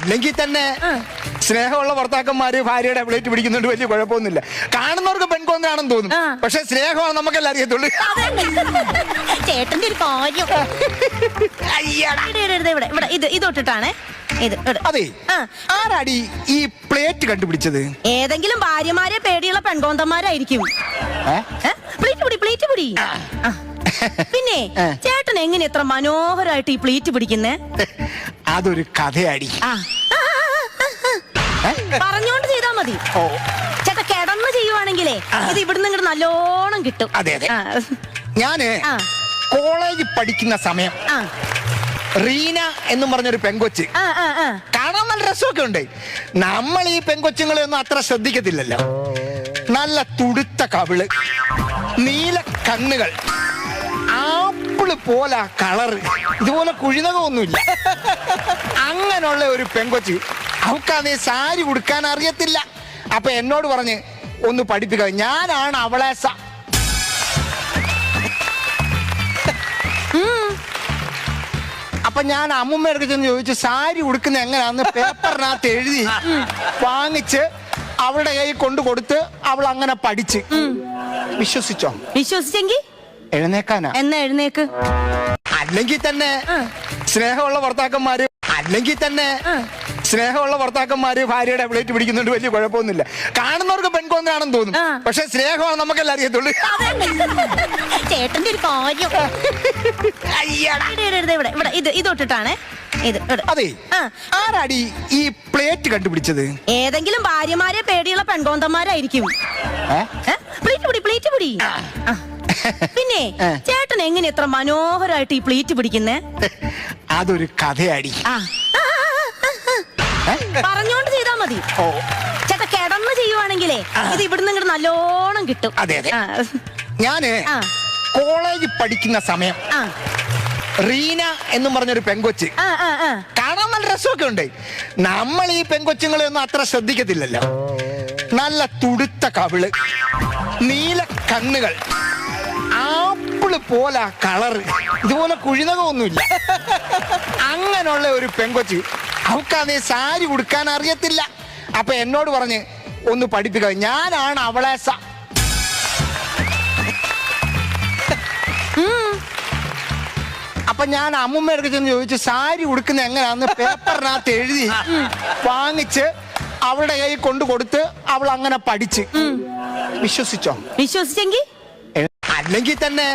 അല്ലെങ്കിൽ തന്നെ സ്നേഹമുള്ള ഭർത്താക്കന്മാര് ഭാര്യയുടെ പ്ലേറ്റ് പിടിക്കുന്നുണ്ട്, വലിയ കുഴപ്പമൊന്നുമില്ല. കാണുന്നവർക്ക് പെൺകൊന്നാണെന്ന് തോന്നും, പക്ഷെ സ്നേഹമാണ് നമുക്കെല്ലാം അറിയത്തുള്ളൂ. ചേട്ടന്റെ ഒരു കാര്യം. ഇതൊട്ടിട്ടാണ് അതെ. ആരാടി ഈ പ്ലേറ്റ് കണ്ടുപിടിച്ചത്? ഏതെങ്കിലും ഭാര്യമാരെ പേടിയുള്ള പെൺകോന്തന്മാരായിരിക്കും. പ്ലേറ്റ് പിടി. പിന്നെ ചേട്ടൻ എങ്ങനെ എത്ര മനോഹരമായിട്ട് ഈ പ്ലേറ്റ് പിടിക്കുന്നേ? അതൊരു കഥയാടി. പറഞ്ഞോണ്ട് ചെയ്താ മതി. ചേട്ടാ കിടന്ന് ചെയ്യുവാണെങ്കിലേ ഇത് ഇവിടുന്ന് ഇങ്ങോട്ട് നല്ലോണം കിട്ടും. അതെ അതെ. ഞാന് കോളേജിൽ പഠിക്കുന്ന സമയം റീന എന്നും പറഞ്ഞൊരു പെങ്കൊച്ച്, കാണാൻ നല്ല രസമൊക്കെ ഉണ്ട്. നമ്മൾ ഈ പെങ്കൊച്ചുങ്ങളെ ഒന്നും അത്ര ശ്രദ്ധിക്കത്തില്ലല്ലോ. നല്ല തുടുത്ത കവിള്, നീല കണ്ണുകൾ, ആപ്പിള് പോലെ കളറ്, ഇതുപോലെ കുഴിനകമൊന്നുമില്ല. അങ്ങനെയുള്ള ഒരു പെങ്കൊച്ച്, അവക്കാന്നേ സാരി ഉടുക്കാൻ അറിയത്തില്ല. അപ്പൊ എന്നോട് പറഞ്ഞ് ഒന്ന് പഠിപ്പിക്കുക, ഞാനാണ് അവളെ അപ്പൊ ഞാൻ അമ്മൂമ്മയുടെ ചെന്ന് ചോദിച്ചു സാരി ഉടുക്കുന്ന എങ്ങനെയാന്ന് പേപ്പറിനകത്ത് എഴുതി വാങ്ങിച്ച് അവളുടെ കൈ കൊണ്ട് കൊടുത്ത് അവൾ അങ്ങനെ പഠിച്ച്. വിശ്വസിച്ചോ? വിശ്വസിച്ചെങ്കിൽ എഴുന്നേക്കാനാ. എന്നാ എഴുന്നേക്ക്. അല്ലെങ്കിൽ തന്നെ സ്നേഹമുള്ള ഭർത്താക്കന്മാര് ഭാര്യയുടെ പ്ലേറ്റ് പിടിക്കുന്നുണ്ട്, വലിയ കുഴപ്പമൊന്നുമില്ല. കാണുന്നവർക്ക് പെൺകൊന്നാണെന്ന് തോന്നും, പക്ഷെ സ്നേഹമാണ് നമുക്കെല്ലാം അറിയത്തുള്ളൂ. ചേട്ടന്റെ ഒരു കാര്യം. ഇതൊട്ടിട്ടാണ്. അതെ. ആരാടി ഈ പ്ലേറ്റ് കണ്ടുപിടിച്ചത്? ഏതെങ്കിലും ഭാര്യമാരെ പേടിയുള്ള പെൺകോന്തന്മാരായിരിക്കും. പ്ലേറ്റ് പിടി. പിന്നെ ചേട്ടൻ എങ്ങനെ എത്ര മനോഹരമായിട്ട് ഈ പ്ലേറ്റ് പിടിക്കുന്നേ? അതൊരു കഥയാടി. പറഞ്ഞോണ്ട് ചെയ്താ മതി. ചേട്ടാ കിടന്ന് ചെയ്യുവാണെങ്കിലേ ഇത് ഇവിടുന്ന് ഇങ്ങോട്ട് നല്ലോണം കിട്ടും. അതെ അതെ. ഞാന് കോളേജിൽ പഠിക്കുന്ന സമയം റീന എന്നും പറഞ്ഞൊരു പെങ്കൊച്ച്, കാണാൻ നല്ല രസമൊക്കെ ഉണ്ട്. നമ്മൾ ഈ പെങ്കൊച്ചുങ്ങളെ ഒന്നും അത്ര ശ്രദ്ധിക്കത്തില്ലല്ലോ. നല്ല തുടുത്ത കവിള്, നീല കണ്ണുകൾ, ആപ്പിള് പോലെ കളറ്, ഇതുപോലെ കുഴിനകമൊന്നുമില്ല. അങ്ങനെയുള്ള ഒരു പെങ്കൊച്ച്, അവക്കാന്നേ സാരി ഉടുക്കാൻ അറിയത്തില്ല. അപ്പൊ എന്നോട് പറഞ്ഞ് ഒന്ന് പഠിപ്പിക്കുക, ഞാനാണ് അവളെ അപ്പൊ ഞാൻ അമ്മൂമ്മയുടെ ചെന്ന് ചോദിച്ചു സാരി ഉടുക്കുന്ന എങ്ങനെയാന്ന് പേപ്പറിനകത്ത് എഴുതി വാങ്ങിച്ച് അവളുടെ കൈ കൊണ്ട് കൊടുത്ത് അവൾ അങ്ങനെ പഠിച്ച്. വിശ്വസിച്ചോ? വിശ്വസിച്ചെങ്കിൽ അല്ലെങ്കിൽ തന്നെ